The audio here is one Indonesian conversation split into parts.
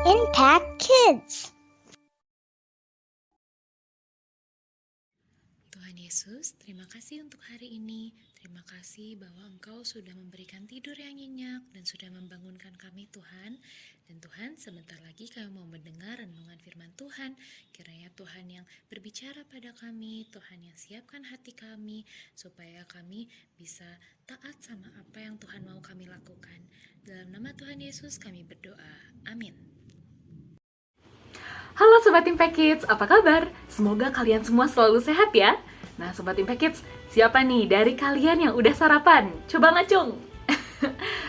Impact Kids. Tuhan Yesus, terima kasih untuk hari ini. Terima kasih bahwa Engkau sudah memberikan tidur yang nyenyak dan sudah membangunkan kami, Tuhan. Dan Tuhan, sebentar lagi kami mau mendengar renungan firman Tuhan. Kiranya Tuhan yang berbicara pada kami, Tuhan yang siapkan hati kami, supaya kami bisa taat sama apa yang Tuhan mau kami lakukan. Dalam nama Tuhan Yesus kami berdoa. Amin. Halo Sobat Impact Kids, apa kabar? Semoga kalian semua selalu sehat ya. Nah Sobat Impact Kids, siapa nih dari kalian yang udah sarapan? Coba ngacung.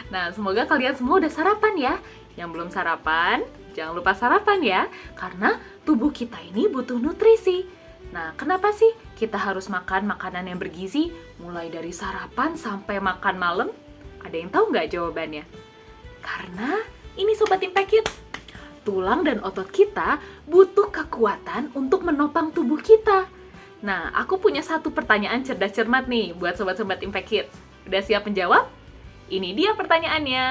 Nah semoga kalian semua udah sarapan ya. Yang belum sarapan, jangan lupa sarapan ya. Karena tubuh kita ini butuh nutrisi. Nah kenapa sih kita harus makan makanan yang bergizi? Mulai dari sarapan sampai makan malam? Ada yang tahu nggak jawabannya? Karena ini Sobat Impact Kids, tulang dan otot kita butuh kekuatan untuk menopang tubuh kita. Nah, aku punya satu pertanyaan cerdas cermat nih buat sobat-sobat Impact Kids. Udah siap menjawab? Ini dia pertanyaannya.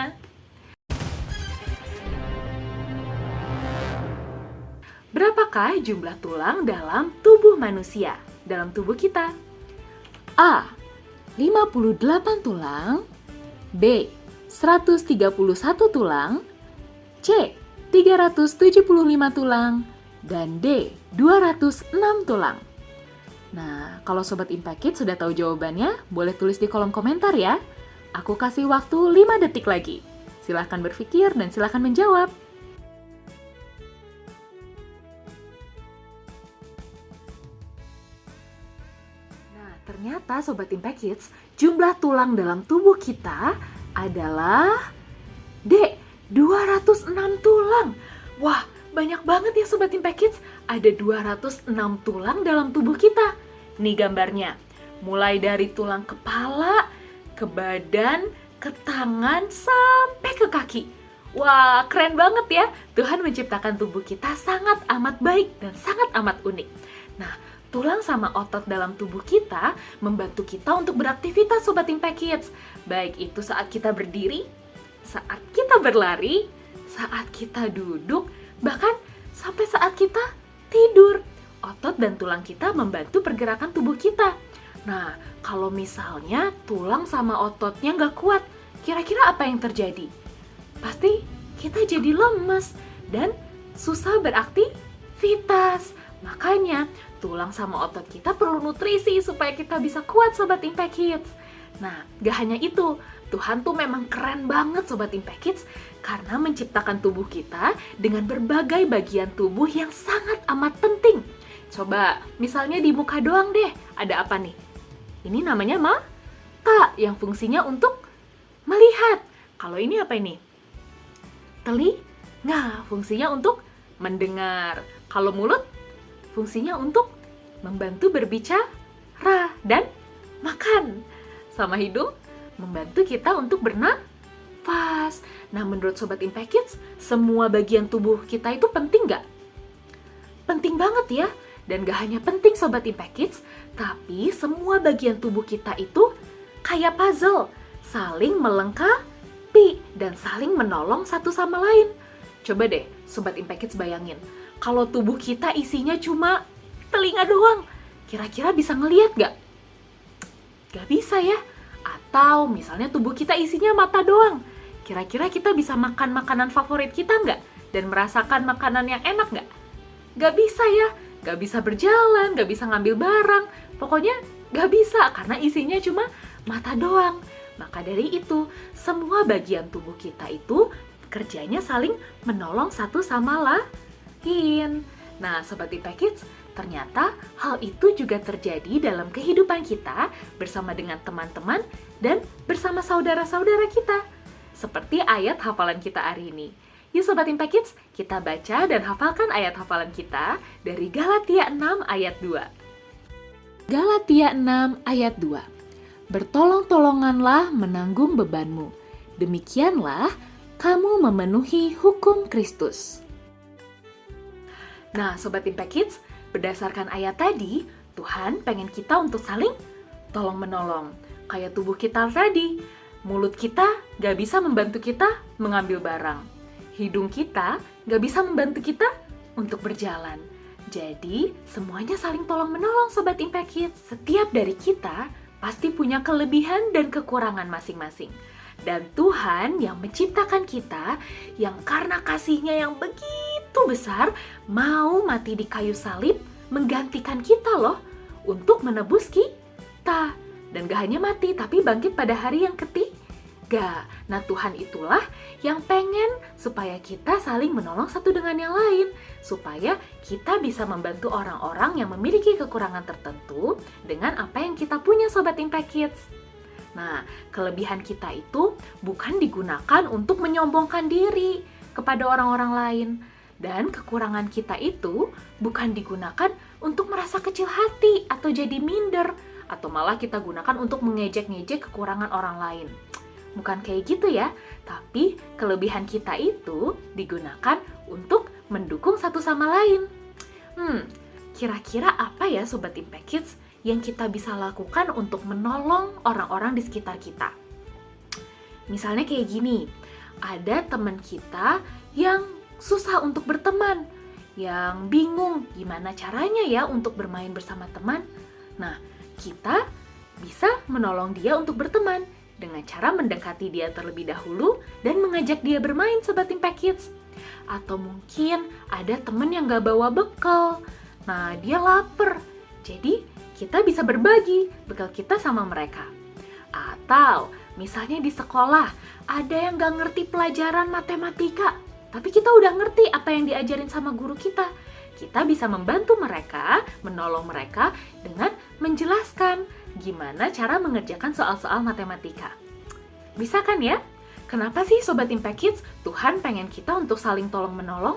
Berapakah jumlah tulang dalam tubuh manusia? Dalam tubuh kita? A. 58 tulang. B. 131 tulang. C. 375 tulang, dan D, 206 tulang. Nah, kalau Sobat Impact Kids sudah tahu jawabannya, boleh tulis di kolom komentar ya. Aku kasih waktu 5 detik lagi. Silahkan berpikir dan silahkan menjawab. Nah, ternyata Sobat Impact Kids, jumlah tulang dalam tubuh kita adalah D, 206 tulang. Wah, banyak banget ya Sobat Impact Kids. Ada 206 tulang dalam tubuh kita. Nih gambarnya. Mulai dari tulang kepala, ke badan, ke tangan, sampai ke kaki. Wah, keren banget ya. Tuhan menciptakan tubuh kita sangat amat baik dan sangat amat unik. Nah, tulang sama otot dalam tubuh kita membantu kita untuk beraktivitas Sobat Impact Kids. Baik itu saat kita berdiri, saat kita berlari, saat kita duduk, bahkan sampai saat kita tidur. Otot dan tulang kita membantu pergerakan tubuh kita. Nah, kalau misalnya tulang sama ototnya nggak kuat, kira-kira apa yang terjadi? Pasti kita jadi lemes dan susah beraktivitas. Makanya, tulang sama otot kita perlu nutrisi supaya kita bisa kuat Sobat Impact Kids. Nah, gak hanya itu, Tuhan tuh memang keren banget Sobat Impact Kids karena menciptakan tubuh kita dengan berbagai bagian tubuh yang sangat amat penting. Coba, misalnya di muka doang deh, ada apa nih? Ini namanya mata yang fungsinya untuk melihat. Kalau ini apa ini? Telinga, fungsinya untuk mendengar. Kalau mulut, fungsinya untuk membantu berbicara dan makan. Sama hidung, membantu kita untuk bernafas. Nah, menurut Sobat Impact Kids, semua bagian tubuh kita itu penting nggak? Penting banget ya. Dan gak hanya penting Sobat Impact Kids, tapi semua bagian tubuh kita itu kayak puzzle, saling melengkapi dan saling menolong satu sama lain. Coba deh Sobat Impact Kids bayangin, kalau tubuh kita isinya cuma telinga doang, kira-kira bisa ngeliat gak? Gak bisa ya. Atau misalnya tubuh kita isinya mata doang, kira-kira kita bisa makan makanan favorit kita nggak? Dan merasakan makanan yang enak nggak? Gak bisa ya. Gak bisa berjalan, gak bisa ngambil barang. Pokoknya gak bisa karena isinya cuma mata doang. Maka dari itu, semua bagian tubuh kita itu kerjanya saling menolong satu sama lain. Nah, Sobat Impact Kids, ternyata hal itu juga terjadi dalam kehidupan kita bersama dengan teman-teman dan bersama saudara-saudara kita. Seperti ayat hafalan kita hari ini. Yuk Sobat Impact Kids, kita baca dan hafalkan ayat hafalan kita dari Galatia 6 ayat 2. Galatia 6 ayat 2. Bertolong-tolonganlah menanggung bebanmu. Demikianlah kamu memenuhi hukum Kristus. Nah, Sobat Impact Kids, berdasarkan ayat tadi, Tuhan pengen kita untuk saling tolong-menolong. Kayak tubuh kita tadi, mulut kita gak bisa membantu kita mengambil barang. hidung kita nggak bisa membantu kita untuk berjalan. Jadi, semuanya saling tolong-menolong Sobat Impact Kids. Setiap dari kita pasti punya kelebihan dan kekurangan masing-masing. Dan Tuhan yang menciptakan kita, yang karena kasih-Nya yang begitu besar, mau mati di kayu salib, menggantikan kita loh, untuk menebus kita. Dan gak hanya mati, tapi bangkit pada hari yang ketiga. Nah, Tuhan itulah yang pengen supaya kita saling menolong satu dengan yang lain, supaya kita bisa membantu orang-orang yang memiliki kekurangan tertentu dengan apa yang kita punya Sobat Impact Kids. Nah, kelebihan kita itu bukan digunakan untuk menyombongkan diri kepada orang-orang lain. Dan kekurangan kita itu bukan digunakan untuk merasa kecil hati atau jadi minder, atau malah kita gunakan untuk mengejek-ngejek kekurangan orang lain. Bukan kayak gitu ya, tapi kelebihan kita itu digunakan untuk mendukung satu sama lain. Kira-kira apa ya Sobat Impact Kids yang kita bisa lakukan untuk menolong orang-orang di sekitar kita? Misalnya kayak gini, ada teman kita yang susah untuk berteman, yang bingung gimana caranya ya untuk bermain bersama teman. Nah, kita bisa menolong dia untuk berteman dengan cara mendekati dia terlebih dahulu dan mengajak dia bermain Sobat Impact Kids. Atau mungkin ada teman yang gak bawa bekal. Nah, dia lapar. Jadi, kita bisa berbagi bekal kita sama mereka. Atau, misalnya di sekolah, ada yang gak ngerti pelajaran matematika, tapi kita udah ngerti apa yang diajarin sama guru kita. Kita bisa membantu mereka, menolong mereka dengan menjelaskan gimana cara mengerjakan soal-soal matematika. Bisa kan ya? Kenapa sih Sobat Impact Kids Tuhan pengen kita untuk saling tolong-menolong?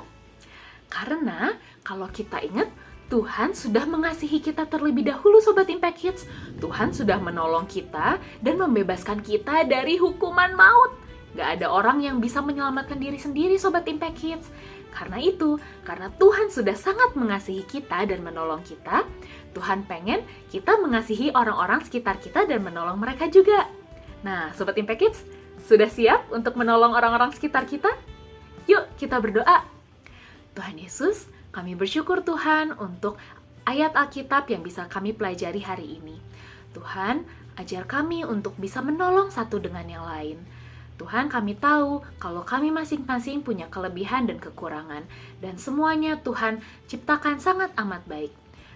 Karena kalau kita ingat, Tuhan sudah mengasihi kita terlebih dahulu Sobat Impact Kids. Tuhan sudah menolong kita dan membebaskan kita dari hukuman maut. Gak ada orang yang bisa menyelamatkan diri sendiri Sobat Impact Kids. Karena itu, karena Tuhan sudah sangat mengasihi kita dan menolong kita, Tuhan pengen kita mengasihi orang-orang sekitar kita dan menolong mereka juga. Nah, Sobat Impact Kids, sudah siap untuk menolong orang-orang sekitar kita? Yuk, kita berdoa. Tuhan Yesus, kami bersyukur Tuhan untuk ayat Alkitab yang bisa kami pelajari hari ini. Tuhan, ajar kami untuk bisa menolong satu dengan yang lain. Tuhan, kami tahu kalau kami masing-masing punya kelebihan dan kekurangan, dan semuanya Tuhan ciptakan sangat amat baik.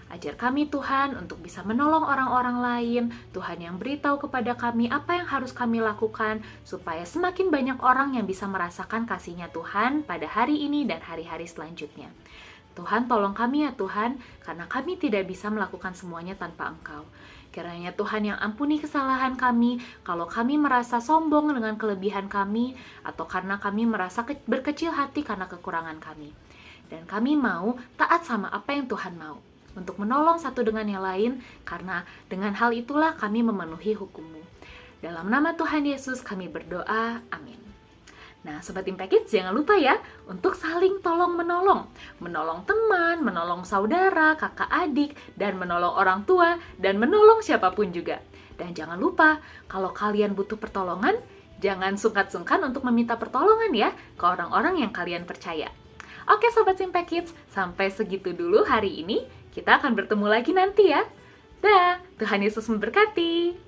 Ajar kami Tuhan untuk bisa menolong orang-orang lain, Tuhan yang beritahu kepada kami apa yang harus kami lakukan, supaya semakin banyak orang yang bisa merasakan kasih-Nya Tuhan pada hari ini dan hari-hari selanjutnya. Tuhan, tolong kami ya Tuhan, karena kami tidak bisa melakukan semuanya tanpa Engkau. Kiranya Tuhan yang ampuni kesalahan kami kalau kami merasa sombong dengan kelebihan kami, atau karena kami merasa berkecil hati karena kekurangan kami. Dan kami mau taat sama apa yang Tuhan mau, untuk menolong satu dengan yang lain, karena dengan hal itulah kami memenuhi hukum-Mu. Dalam nama Tuhan Yesus kami berdoa, amin. Nah, Sobat Impact Kids, jangan lupa ya untuk saling tolong-menolong. Menolong teman, menolong saudara, kakak adik, dan menolong orang tua, dan menolong siapapun juga. Dan jangan lupa, kalau kalian butuh pertolongan, jangan sungkan-sungkan untuk meminta pertolongan ya ke orang-orang yang kalian percaya. Oke Sobat Impact Kids, sampai segitu dulu hari ini. Kita akan bertemu lagi nanti ya. Dah, Tuhan Yesus memberkati.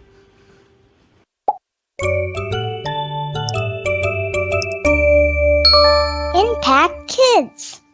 Impact Kids.